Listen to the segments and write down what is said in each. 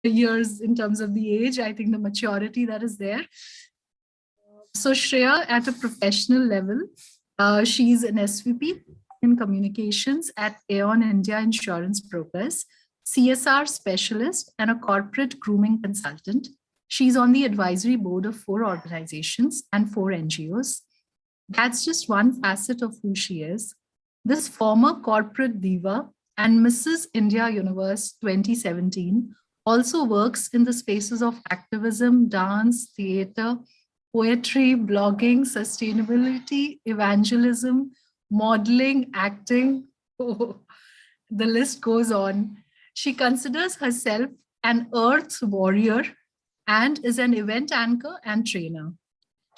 years in terms of the age. I think the maturity that is there. So Shreya, at a professional level, she's an SVP in communications at Aon India Insurance Brokers, CSR specialist, and a corporate grooming consultant. She's on the advisory board of 4 organizations and 4 NGOs. That's just one facet of who she is. This former corporate diva and Mrs. India Universe 2017 also works in the spaces of activism, dance, theater, poetry, blogging, sustainability, evangelism, modeling, acting. Oh, the list goes on. She considers herself an earth warrior and is an event anchor and trainer.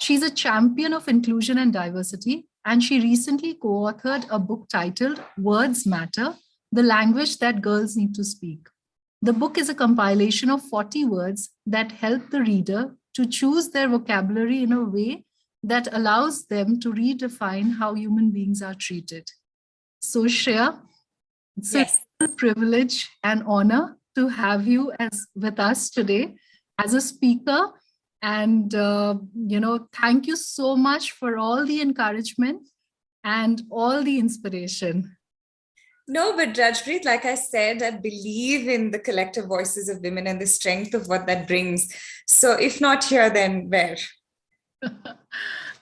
She's a champion of inclusion and diversity, and she recently co-authored a book titled Words Matter, The Language That Girls Need to Speak. The book is a compilation of 40 words that help the reader to choose their vocabulary in a way that allows them to redefine how human beings are treated. So Shreya, it's a privilege and honor to have you with us today as a speaker. And, thank you so much for all the encouragement and all the inspiration. No, but Rajpreet, like I said, I believe in the collective voices of women and the strength of what that brings. So if not here, then where?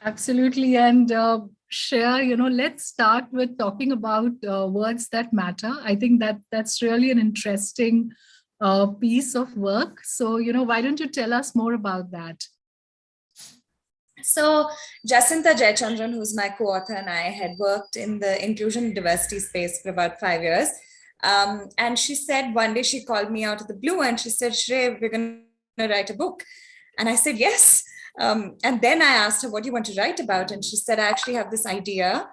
Absolutely. And Shreya, let's start with talking about words that matter. I think that's really an interesting piece of work. So, why don't you tell us more about that? So Jacinta Jayachandran, who's my co-author, and I had worked in the inclusion and diversity space for about 5 years. And she said one day, she called me out of the blue and she said, Shreya, we're going to write a book. And I said, yes. And then I asked her, what do you want to write about? And she said, I actually have this idea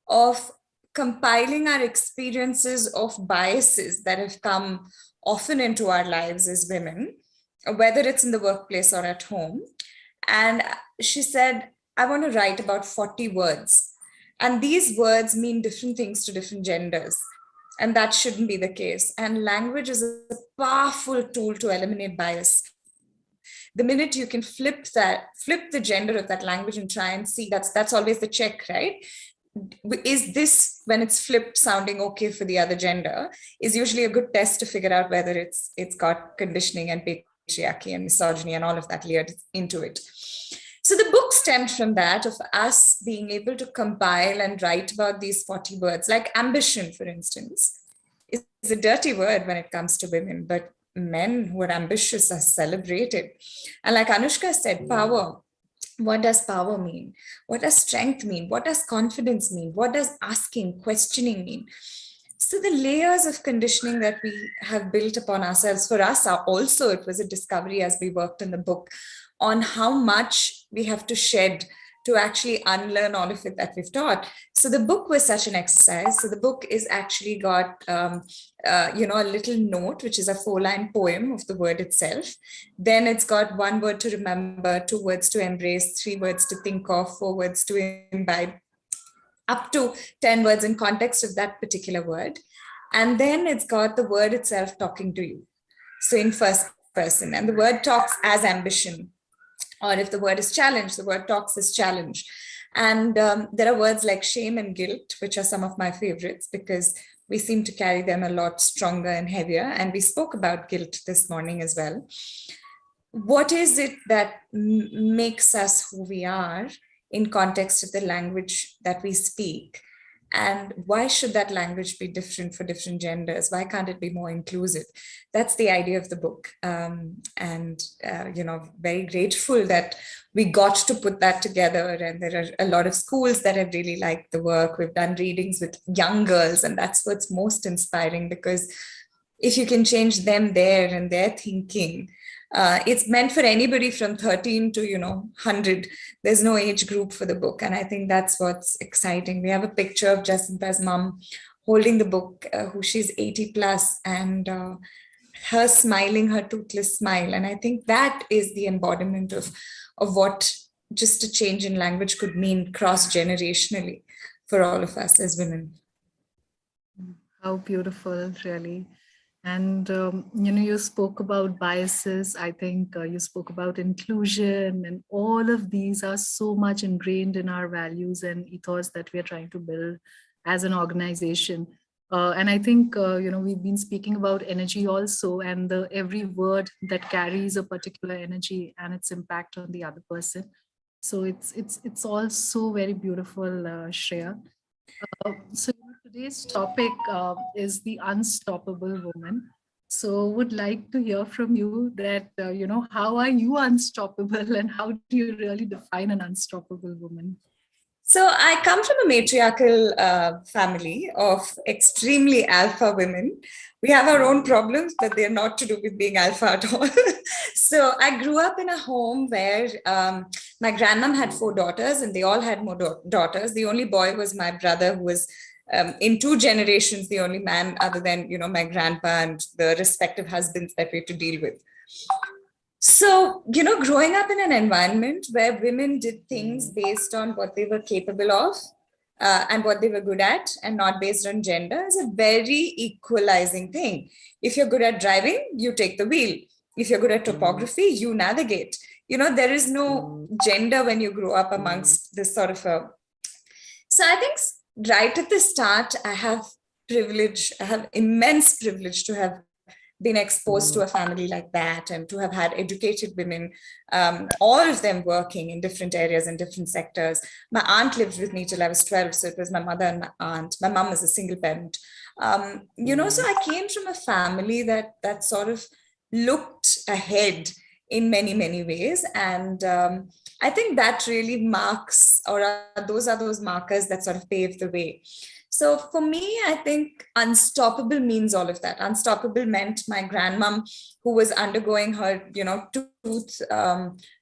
of compiling our experiences of biases that have come often into our lives as women, whether it's in the workplace or at home. And she said, I want to write about 40 words. And these words mean different things to different genders. And that shouldn't be the case. And language is a powerful tool to eliminate bias. The minute you can flip the gender of that language and try and see, that's always the check, right? Is this, when it's flipped, sounding okay for the other gender, is usually a good test to figure out whether it's got conditioning and patriarchy and misogyny and all of that layered into it. So the book stemmed from that, of us being able to compile and write about these 40 words, like ambition, for instance, is a dirty word when it comes to women, but men who are ambitious are celebrated. And like Anushka said, power. What does power mean? What does strength mean? What does confidence mean? What does asking, questioning mean? So the layers of conditioning that we have built upon ourselves, for us are also, it was a discovery as we worked in the book on how much we have to shed to actually unlearn all of it that we've taught. So the book was such an exercise. So the book is actually got, a little note, which is a 4-line poem of the word itself. Then it's got 1 word to remember, 2 words to embrace, 3 words to think of, 4 words to imbibe, up to 10 words in context of that particular word. And then it's got the word itself talking to you. So in first person, and the word talks as ambition. Or if the word is challenge, the word talks as challenge. And there are words like shame and guilt, which are some of my favorites because we seem to carry them a lot stronger and heavier. And we spoke about guilt this morning as well. What is it that makes us who we are in context of the language that we speak? And why should that language be different for different genders? Why can't it be more inclusive? That's the idea of the book. Very grateful that we got to put that together. And there are a lot of schools that have really liked the work. We've done readings with young girls, and that's what's most inspiring, because if you can change them there and their thinking, it's meant for anybody from 13 to 100. There's no age group for the book, and I think that's what's exciting. We have a picture of Jacinta's mom holding the book, who she's 80 plus, and her smiling, her toothless smile. And I think that is the embodiment of what just a change in language could mean cross-generationally for all of us as women. How beautiful, really. And you spoke about biases. I think you spoke about inclusion, and all of these are so much ingrained in our values and ethos that we are trying to build as an organization. And I think we've been speaking about energy also, and the every word that carries a particular energy and its impact on the other person. So it's all so very beautiful, Shreya. Today's topic is the unstoppable woman. So would like to hear from you that, how are you unstoppable and how do you really define an unstoppable woman? So I come from a matriarchal family of extremely alpha women. We have our own problems, but they're not to do with being alpha at all. So I grew up in a home where my grandmom had 4 daughters, and they all had more daughters. The only boy was my brother, who was in 2 generations the only man other than my grandpa and the respective husbands that we had to deal with. So, growing up in an environment where women did things based on what they were capable of and what they were good at, and not based on gender, is a very equalizing thing. If you're good at driving, you take the wheel. If you're good at topography, you navigate. There is no gender when you grow up amongst this sort of a. So I think right at the start, I have immense privilege to have been exposed to a family like that, and to have had educated women, all of them working in different areas and different sectors. My aunt lived with me till I was 12, so it was my mother and my aunt. My mom was a single parent. So I came from a family that sort of looked ahead in many, many ways. And I think that really marks, or those are those markers that sort of pave the way. So for me, I think unstoppable means all of that. Unstoppable meant my grandmom, who was undergoing her, tooth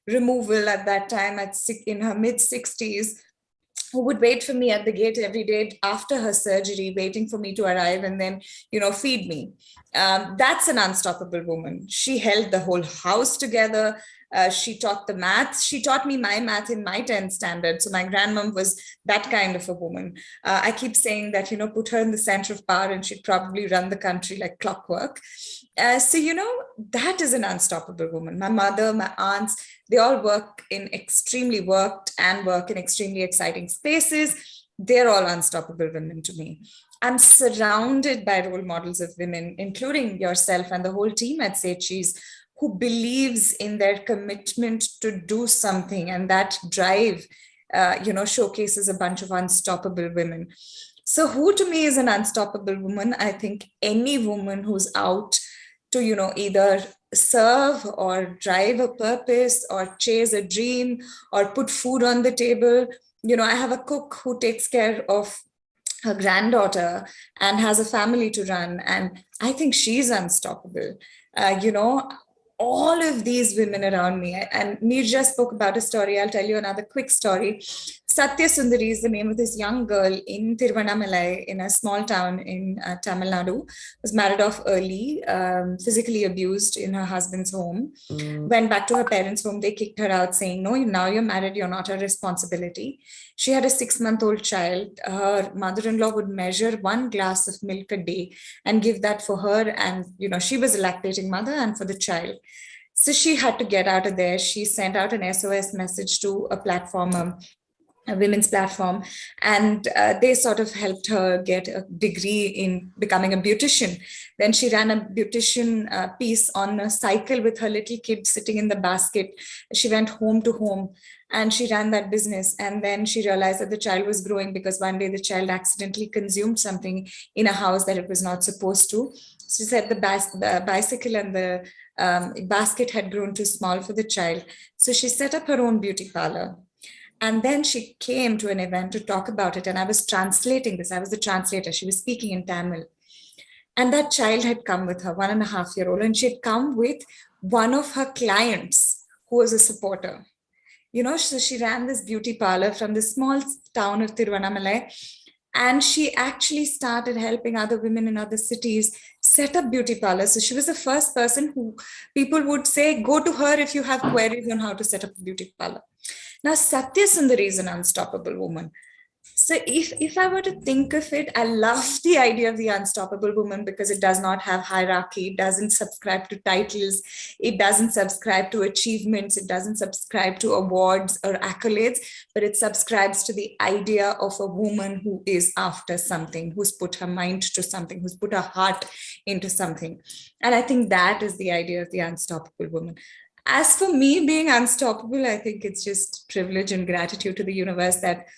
removal at that time in her mid 60s, who would wait for me at the gate every day after her surgery, waiting for me to arrive and then, feed me. That's an unstoppable woman. She held the whole house together. She taught the math. She taught me my math in my 10th standard. So my grandmom was that kind of a woman. I keep saying that, put her in the center of power and she'd probably run the country like clockwork. That is an unstoppable woman. My mother, my aunts, they all work in extremely exciting spaces. They're all unstoppable women to me. I'm surrounded by role models of women, including yourself and the whole team at Sechi's, who believes in their commitment to do something, and that drive, showcases a bunch of unstoppable women. So who to me is an unstoppable woman? I think any woman who's out to, either serve or drive a purpose or chase a dream or put food on the table. I have a cook who takes care of her granddaughter and has a family to run, and I think she's unstoppable. All of these women around me, and Neerja spoke about a story. I'll tell you another quick story. Satya Sundari is the name of this young girl in Tiruvannamalai, in a small town in Tamil Nadu. Was married off early, physically abused in her husband's home. Went back to her parents' home. They kicked her out, saying, "No, now you're married. You're not a responsibility." She had a 6-month-old child. Her mother-in-law would measure 1 glass of milk a day and give that for her. And, she was a lactating mother, and for the child. So she had to get out of there. She sent out an SOS message to a platform, a women's platform, and they sort of helped her get a degree in becoming a beautician. Then she ran a beautician piece on a cycle with her little kid sitting in the basket. She went home to home and she ran that business. And then she realized that the child was growing, because one day the child accidentally consumed something in a house that it was not supposed to. She said the bicycle and the basket had grown too small for the child. So she set up her own beauty parlor. And then she came to an event to talk about it. And I was translating this. I was the translator. She was speaking in Tamil. And that child had come with her, 1.5-year-old. And she had come with one of her clients who was a supporter. So she ran this beauty parlor from the small town of Tiruvannamalai. And she actually started helping other women in other cities set up beauty parlors. So she was the first person who people would say, go to her if you have queries on how to set up a beauty parlor. Now, Satya Sundari is an unstoppable woman. So if I were to think of it, I love the idea of the unstoppable woman because it does not have hierarchy. It doesn't subscribe to titles. It doesn't subscribe to achievements. It doesn't subscribe to awards or accolades, but it subscribes to the idea of a woman who is after something, who's put her mind to something, who's put her heart into something. And I think that is the idea of the unstoppable woman. As for me being unstoppable, I think it's just privilege and gratitude to the universe that,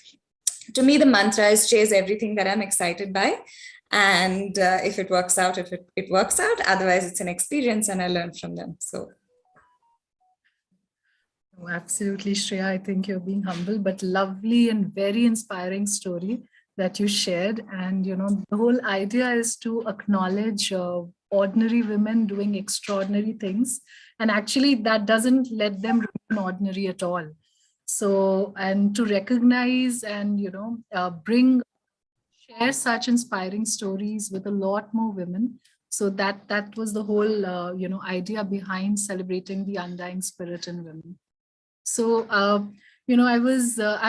to me, the mantra is chase everything that I'm excited by. And if it works out, if it works out, otherwise it's an experience and I learn from them. So. Oh, absolutely, Shreya. I think you're being humble, but lovely and very inspiring story that you shared. And, the whole idea is to acknowledge ordinary women doing extraordinary things. And actually, that doesn't let them remain ordinary at all. So, and to recognize and, share such inspiring stories with a lot more women. So that was the whole, idea behind celebrating the undying spirit in women. So, I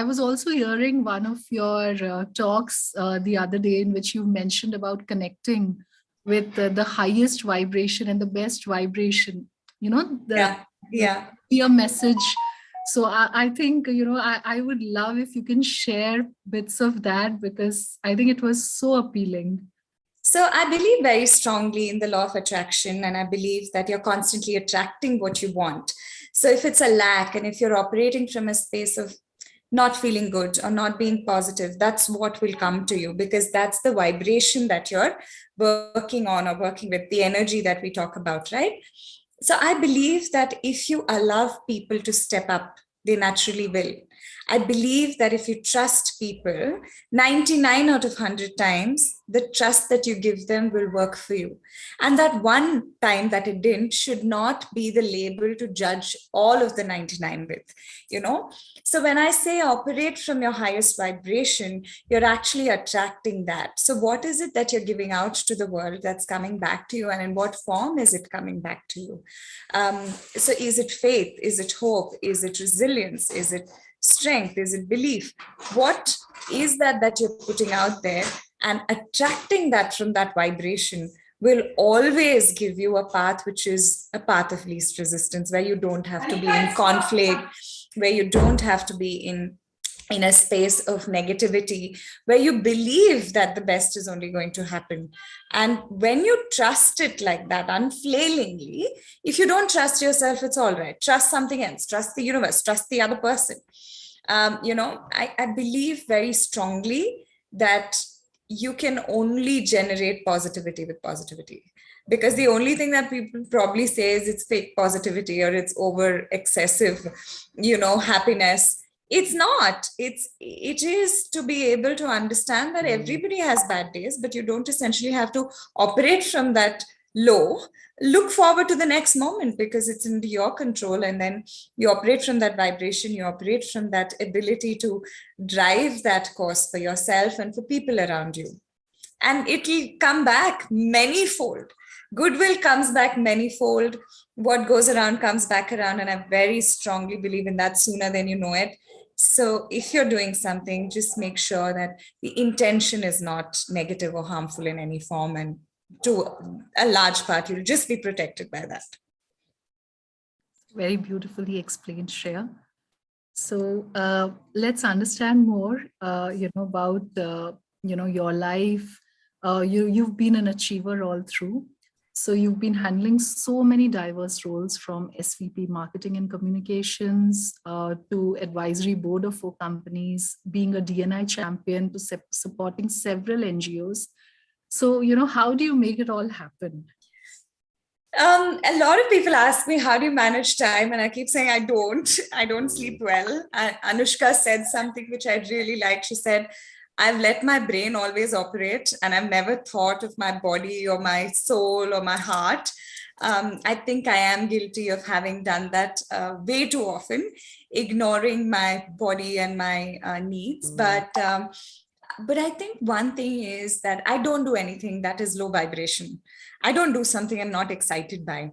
was also hearing one of your talks the other day in which you mentioned about connecting with the highest vibration and the best vibration, be a message. So I think, I would love if you can share bits of that because I think it was so appealing. So I believe very strongly in the law of attraction, and I believe that you're constantly attracting what you want. So if it's a lack, and if you're operating from a space of not feeling good or not being positive, that's what will come to you, because that's the vibration that you're working on or working with, the energy that we talk about, right? So I believe that if you allow people to step up, they naturally will. I believe that if you trust people, 99 out of 100 times, the trust that you give them will work for you. And that one time that it didn't should not be the label to judge all of the 99 with, So when I say operate from your highest vibration, you're actually attracting that. So what is it that you're giving out to the world that's coming back to you, and in what form is it coming back to you? So is it faith? Is it hope? Is it resilience? Is it strength? Is it belief? What is that you're putting out there? And attracting that from that vibration will always give you a path which is a path of least resistance, where you don't have to be in conflict, where you don't have to be in a space of negativity, where you believe that the best is only going to happen. And when you trust it like that unfailingly, if you don't trust yourself, it's all right. Trust something else, trust the universe, trust the other person. I believe very strongly that you can only generate positivity with positivity, because the only thing that people probably say is it's fake positivity or it's over excessive, happiness. It's not. It is to be able to understand that everybody has bad days, but you don't essentially have to operate from that low. Look forward to the next moment because it's in your control, and then you operate from that vibration. You operate from that ability to drive that course for yourself and for people around you, and it will come back manyfold. Goodwill comes back manyfold. What goes around comes back around, and I very strongly believe in that sooner than you know it. So if you're doing something, just make sure that the intention is not negative or harmful in any form, and to a large part, you'll just be protected by that. Very beautifully explained, Shreya. So let's understand more, about, your life. You've been an achiever all through. So you've been handling so many diverse roles, from SVP Marketing and Communications to advisory board of 4 companies, being a D&I champion, to supporting several NGOs. So, how do you make it all happen? A lot of people ask me, how do you manage time? And I keep saying, I don't sleep well. Anushka said something which I really liked. She said, I've let my brain always operate, and I've never thought of my body or my soul or my heart. I think I am guilty of having done that way too often, ignoring my body and my needs. But I think one thing is that I don't do anything that is low vibration. I don't do something I'm not excited by.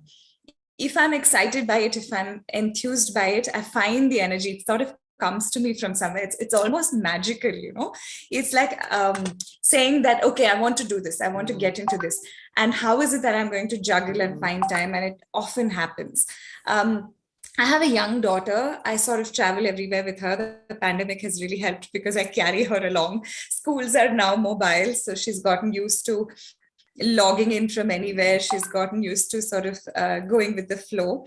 If I'm excited by it, if I'm enthused by it, I find the energy. It sort of comes to me from somewhere. It's almost magical, it's like saying that, okay, I want to do this, I want to get into this, and how is it that I'm going to juggle and find time? And it often happens. I have a young daughter. I sort of travel everywhere with her. The pandemic has really helped because I carry her along. Schools are now mobile, so she's gotten used to logging in from anywhere. She's gotten used to sort of going with the flow.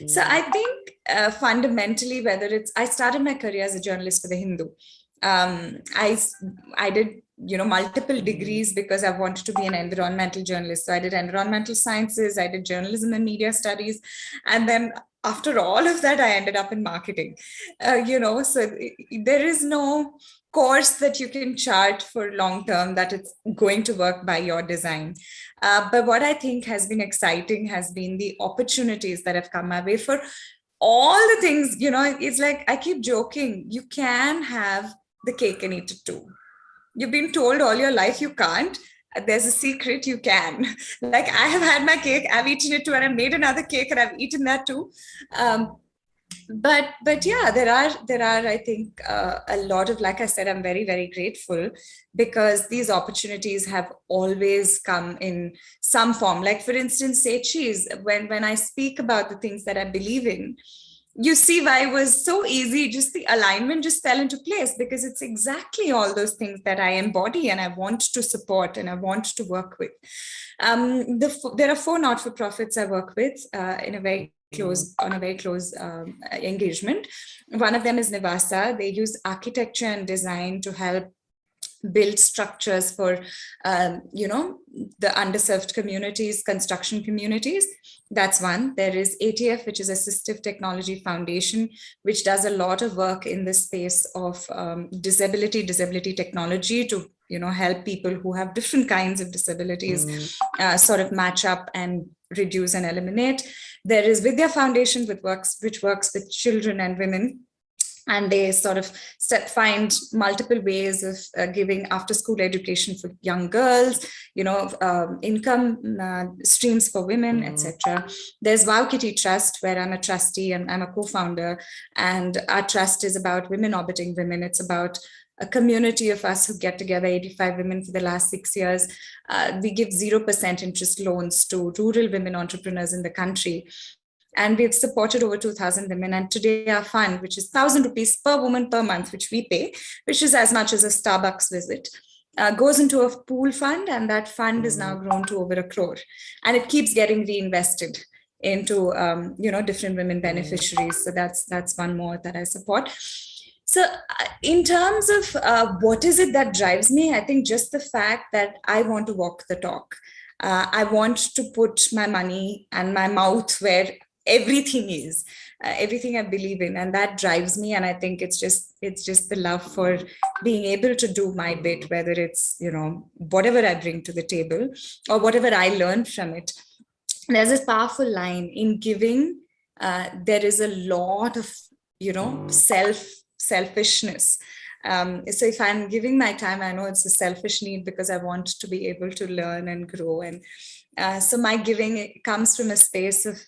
So I think fundamentally, whether it's, I started my career as a journalist for the Hindu. I did multiple degrees because I wanted to be an environmental journalist. So I did environmental sciences, I did journalism and media studies, and then after all of that, I ended up in marketing. So there is no course that you can chart for long term that it's going to work by your design. But what I think has been exciting has been the opportunities that have come my way for all the things. It's like I keep joking, you can have the cake and eat it too. You've been told all your life you can't. There's a secret, you can. Like, I have had my cake, I've eaten it too, and I've made another cake and I've eaten that too. But yeah, there are I think a lot of, like I said, I'm very, very grateful because these opportunities have always come in some form. Like, for instance, say cheese, when I speak about the things that I believe in, you see why it was so easy. Just the alignment just fell into place because it's exactly all those things that I embody and I want to support and I want to work with. There are 4 not-for-profits I work with on a very close engagement. One of them is Nivasa. They use architecture and design to help build structures for the underserved communities, construction communities. That's one. There is ATF, which is Assistive Technology Foundation, which does a lot of work in the space of disability technology to help people who have different kinds of disabilities sort of match up and reduce and eliminate. There is Vidya Foundation, which works with children and women. And they sort of find multiple ways of giving after-school education for young girls, income streams for women, etc. There's Wow Kitty Trust, where I'm a trustee and I'm a co-founder. And our trust is about women orbiting women. It's about a community of us who get together, 85 women for the last 6 years. We give 0% interest loans to rural women entrepreneurs in the country. And we've supported over 2,000 women. And today our fund, which is 1,000 rupees per woman per month, which we pay, which is as much as a Starbucks visit, goes into a pool fund. And that fund is now grown to over 1 crore. And it keeps getting reinvested into, different women beneficiaries. So that's one more that I support. So in terms of what is it that drives me, I think just the fact that I want to walk the talk. I want to put my money and my mouth where everything is, everything I believe in, and that drives me. And I think it's just the love for being able to do my bit, whether it's whatever I bring to the table or whatever I learn from it. There's this powerful line in giving. There is a lot of selfishness. So if I'm giving my time, I know it's a selfish need because I want to be able to learn and grow. And so my giving comes from a space of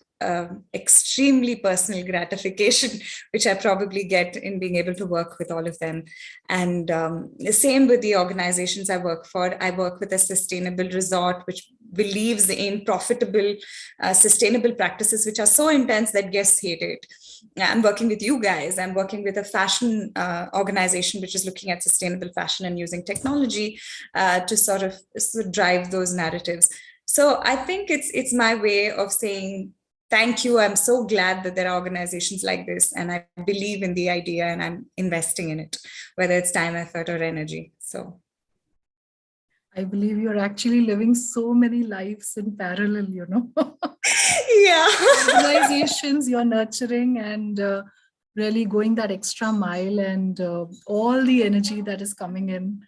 extremely personal gratification, which I probably get in being able to work with all of them. And the same with the organizations I work for. I work with a sustainable resort, which believes in profitable, sustainable practices, which are so intense that guests hate it. I'm working with you guys. I'm working with a fashion organization, which is looking at sustainable fashion and using technology to sort of drive those narratives. So I think it's my way of saying, thank you. I'm so glad that there are organizations like this, and I believe in the idea and I'm investing in it, whether it's time, effort, or energy. So I believe you're actually living so many lives in parallel, Yeah. Organizations you're nurturing and really going that extra mile, and all the energy that is coming in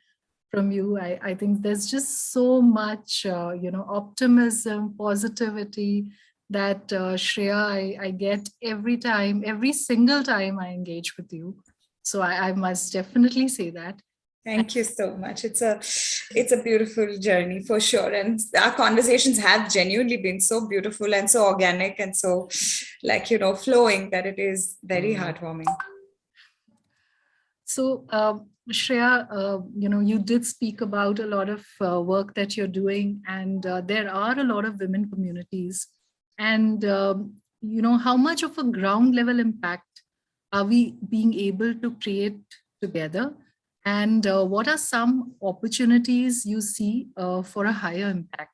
from you. I think there's just so much, optimism, positivity that Shreya, I get every single time I engage with you. So I must definitely say that. Thank you so much. It's a beautiful journey for sure. And our conversations have genuinely been so beautiful and so organic and so flowing that it is very heartwarming. So, Shreya, you did speak about a lot of work that you're doing, and there are a lot of women communities. And, how much of a ground level impact are we being able to create together? And what are some opportunities you see for a higher impact?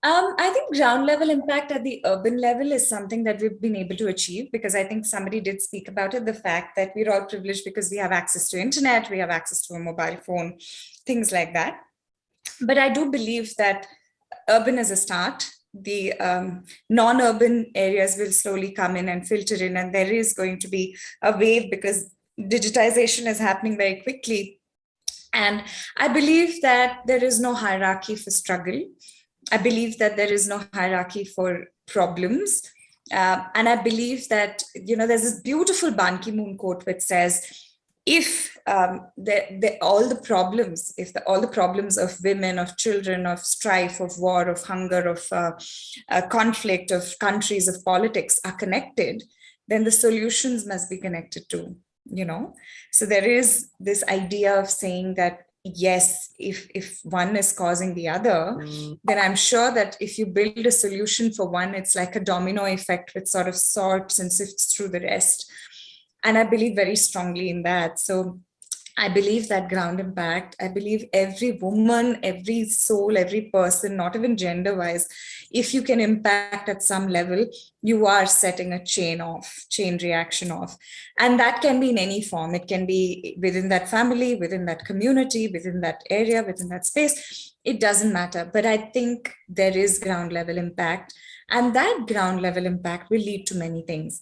I think ground level impact at the urban level is something that we've been able to achieve, because I think somebody did speak about it, the fact that we're all privileged because we have access to internet, we have access to a mobile phone, things like that. But I do believe that urban is a start. The non-urban areas will slowly come in and filter in, and there is going to be a wave because digitization is happening very quickly. And I believe that there is no hierarchy for struggle. I believe that there is no hierarchy for problems. And I believe that, there's this beautiful Ban Ki-moon quote which says, if all the problems of women, of children, of strife, of war, of hunger, of conflict, of countries, of politics are connected, then the solutions must be connected too. So there is this idea of saying that, yes, if one is causing the other, then I'm sure that if you build a solution for one, it's like a domino effect which sort of sorts and sifts through the rest. And I believe very strongly in that. So I believe that ground impact, I believe every woman, every soul, every person, not even gender wise, if you can impact at some level, you are setting a chain reaction off. And that can be in any form. It can be within that family, within that community, within that area, within that space. It doesn't matter. But I think there is ground level impact. And that ground level impact will lead to many things.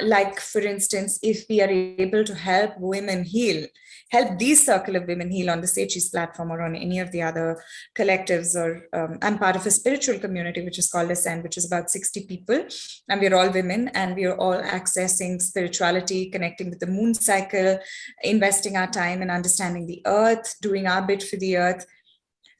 Like, for instance, if we are able to help women heal, help these circle of women heal on the Sechi's platform or on any of the other collectives, or I'm part of a spiritual community which is called Ascend, which is about 60 people, and we're all women, and we are all accessing spirituality, connecting with the moon cycle, investing our time in understanding the earth, doing our bit for the earth.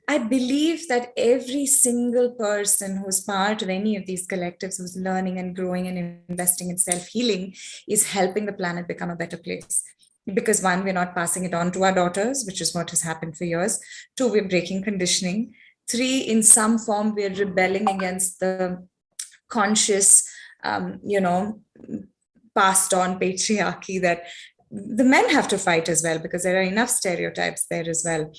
I believe that every single person who's part of any of these collectives, who's learning and growing and investing in self-healing, is helping the planet become a better place. Because one, we're not passing it on to our daughters, which is what has happened for years. Two, we're breaking conditioning. Three, in some form, we're rebelling against the conscious, passed on patriarchy that the men have to fight as well, because there are enough stereotypes there as well.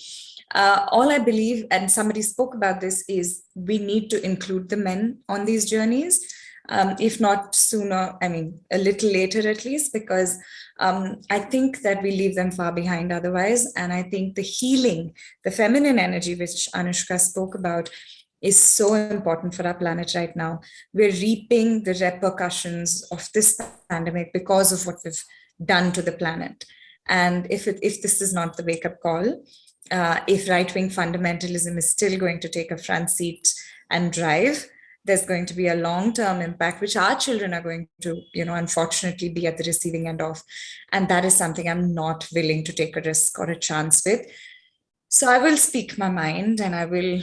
All I believe, and somebody spoke about this, is we need to include the men on these journeys, if not sooner, I mean, a little later at least, because I think that we leave them far behind otherwise. And I think the healing, the feminine energy, which Anushka spoke about, is so important for our planet right now. We're reaping the repercussions of this pandemic because of what we've done to the planet. And if this is not the wake-up call, if right-wing fundamentalism is still going to take a front seat and drive, there's going to be a long-term impact, which our children are going to, unfortunately be at the receiving end of. And that is something I'm not willing to take a risk or a chance with. So I will speak my mind and I will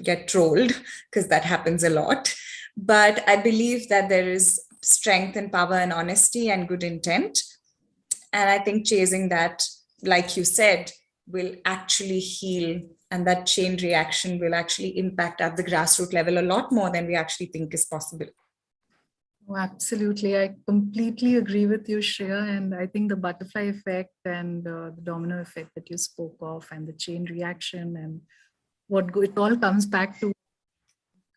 get trolled, because that happens a lot. But I believe that there is strength and power and honesty and good intent. And I think chasing that, like you said, will actually heal, and that chain reaction will actually impact at the grassroots level a lot more than we actually think is possible. Oh, absolutely. I completely agree with you, Shreya. And I think the butterfly effect and the domino effect that you spoke of, and the chain reaction, and it all comes back to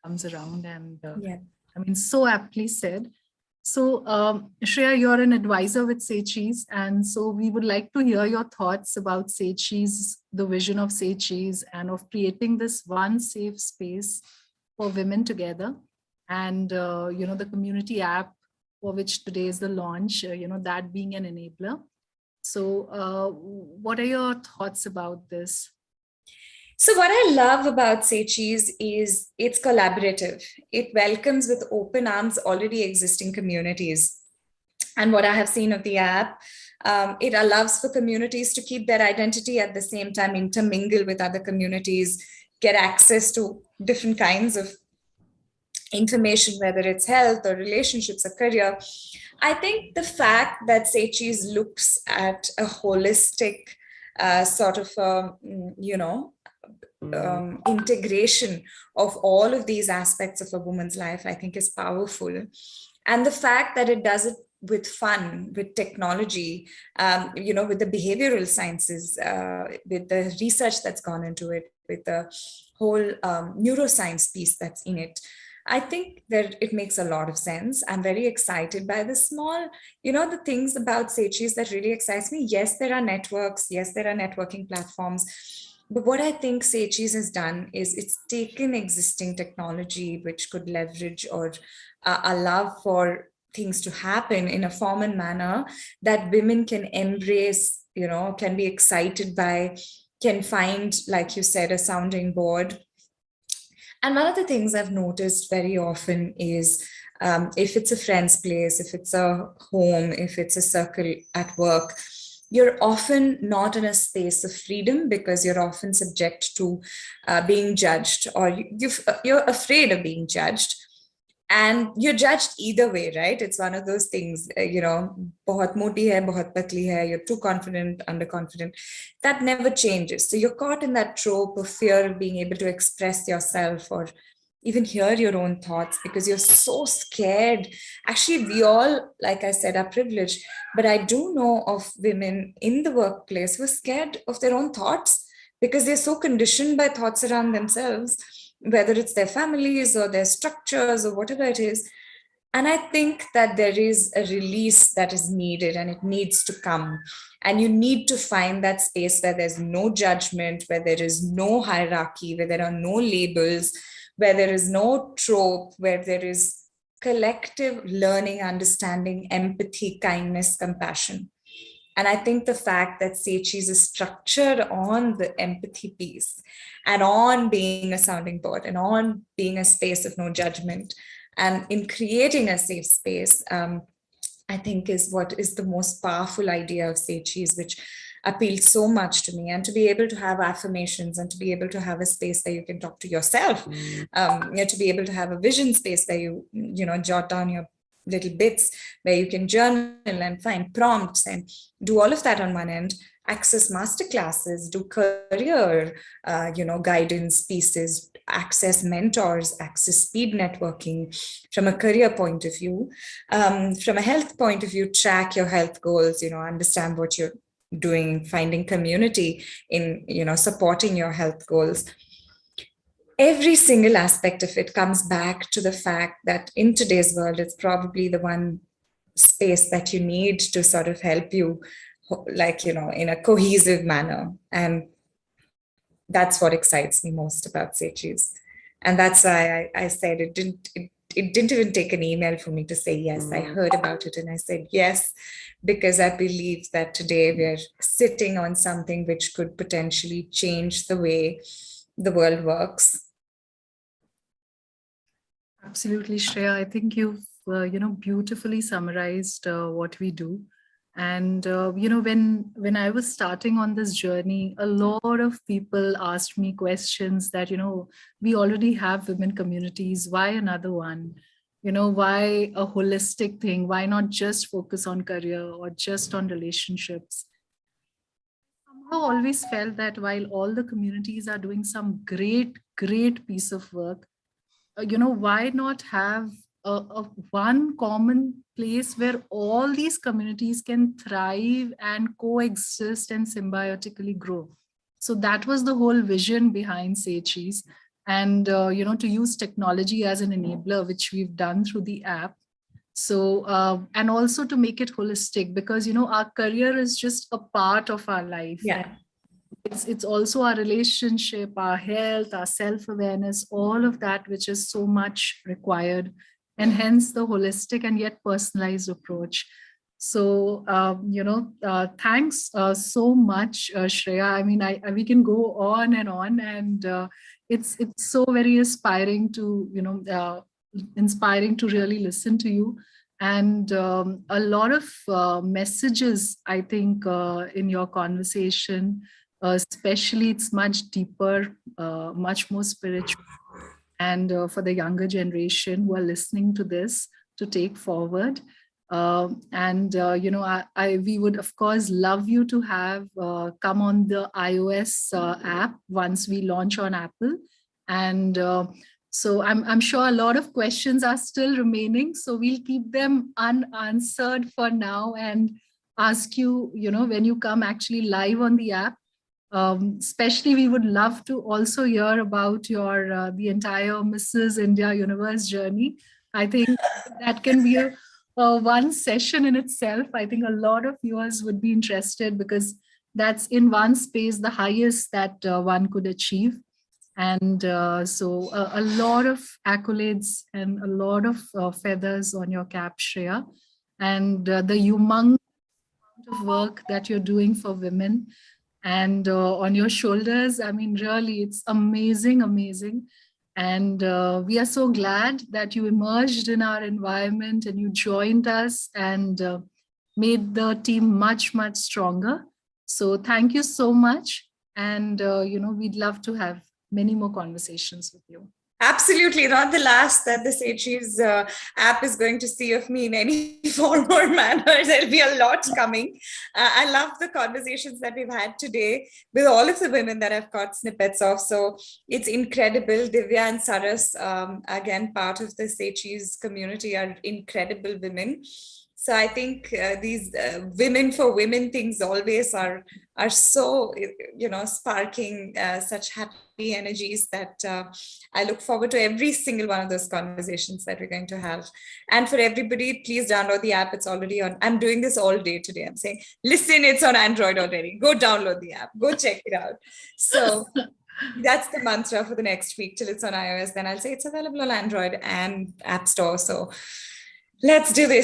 comes around. And Yeah. I mean, so aptly said. So, Shreya, you're an advisor with Sechi's, and so we would like to hear your thoughts about Sechi's, the vision of Sechi's, and of creating this one safe space for women together, and the community app for which today is the launch. That being an enabler. So, what are your thoughts about this? So what I love about Sechi's is it's collaborative. It welcomes with open arms already existing communities. And what I have seen of the app, it allows for communities to keep their identity, at the same time intermingle with other communities, get access to different kinds of information, whether it's health or relationships or career. I think the fact that Sechi's looks at a holistic sort of, integration of all of these aspects of a woman's life, I think is powerful. And the fact that it does it with fun, with technology, with the behavioral sciences, with the research that's gone into it, with the whole neuroscience piece that's in it. I think that it makes a lot of sense. I'm very excited by the small, the things about Sechi's that really excites me. Yes, there are networks. Yes, there are networking platforms. But what I think Sechi's has done is it's taken existing technology, which could leverage or allow for things to happen in a form and manner that women can embrace, can be excited by, can find, like you said, a sounding board. And one of the things I've noticed very often is if it's a friend's place, if it's a home, if it's a circle at work, you're often not in a space of freedom because you're often subject to being judged, or you're afraid of being judged. And you're judged either way, right? It's one of those things, bahut moti hai, bahut patli hai, you're too confident, underconfident. That never changes. So you're caught in that trope of fear of being able to express yourself or even hear your own thoughts because you're so scared. Actually, we all, like I said, are privileged, but I do know of women in the workplace who are scared of their own thoughts because they're so conditioned by thoughts around themselves, whether it's their families or their structures or whatever it is. And I think that there is a release that is needed and it needs to come. And you need to find that space where there's no judgment, where there is no hierarchy, where there are no labels, where there is no trope, where there is collective learning, understanding, empathy, kindness, compassion. And I think the fact that Sechi's is structured on the empathy piece and on being a sounding board and on being a space of no judgment and in creating a safe space, I think is what is the most powerful idea of Sechi's, which appealed so much to me. And to be able to have affirmations and to be able to have a space where you can talk to yourself, to be able to have a vision space where you jot down your little bits, where you can journal and find prompts and do all of that on one end, access master classes, do career, guidance pieces, access mentors, access speed networking from a career point of view, from a health point of view, track your health goals, understand what you're doing, finding community in, supporting your health goals. Every single aspect of it comes back to the fact that in today's world, it's probably the one space that you need to sort of help you, in a cohesive manner. And that's what excites me most about Sechi's. And that's why I said it didn't even take an email for me to say yes. I heard about it and I said yes, because I believe that today we're sitting on something which could potentially change the way the world works. Absolutely, Shreya. I think you've beautifully summarized what we do. And when I was starting on this journey, a lot of people asked me questions that we already have women communities. Why another one? Why a holistic thing? Why not just focus on career or just on relationships? Somehow always felt that while all the communities are doing some great piece of work, why not have a one common place where all these communities can thrive and coexist and symbiotically grow? So that was the whole vision behind Sechi's. And, to use technology as an enabler, which we've done through the app. So, and also to make it holistic, because, our career is just a part of our life. Yeah. It's also our relationship, our health, our self-awareness, all of that, which is so much required, and hence the holistic and yet personalized approach. So, thanks so much, Shreya. I mean, we can go on, and it's so very inspiring to, inspiring to really listen to you. And a lot of messages, I think, in your conversation, especially it's much deeper, much more spiritual. and for the younger generation who are listening to this to take forward. We would of course love you to have come on the iOS app once we launch on Apple. And so I'm sure a lot of questions are still remaining. So we'll keep them unanswered for now and ask you, when you come actually live on the app. Especially, we would love to also hear about your the entire Mrs. India Universe journey. I think that can be a one session in itself. I think a lot of viewers would be interested because that's in one space the highest that one could achieve. And so a lot of accolades and a lot of feathers on your cap, Shreya. And the humongous amount of work that you're doing for women and on your shoulders. I mean, really, it's amazing, amazing. And we are so glad that you emerged in our environment and you joined us and made the team much, much stronger. So thank you so much. And, we'd love to have many more conversations with you. Absolutely, not the last that the Sechi's app is going to see of me in any form or manner. There'll be a lot coming. I love the conversations that we've had today with all of the women that I've got snippets of. So it's incredible. Divya and Saras, again, part of the Sechi's community, are incredible women. So I think these women for women things always are so, sparking such happy energies that I look forward to every single one of those conversations that we're going to have. And for everybody, please download the app. It's already on. I'm doing this all day today. I'm saying, listen, it's on Android already. Go download the app. Go check it out. So that's the mantra for the next week till it's on iOS. Then I'll say it's available on Android and App Store. So let's do this.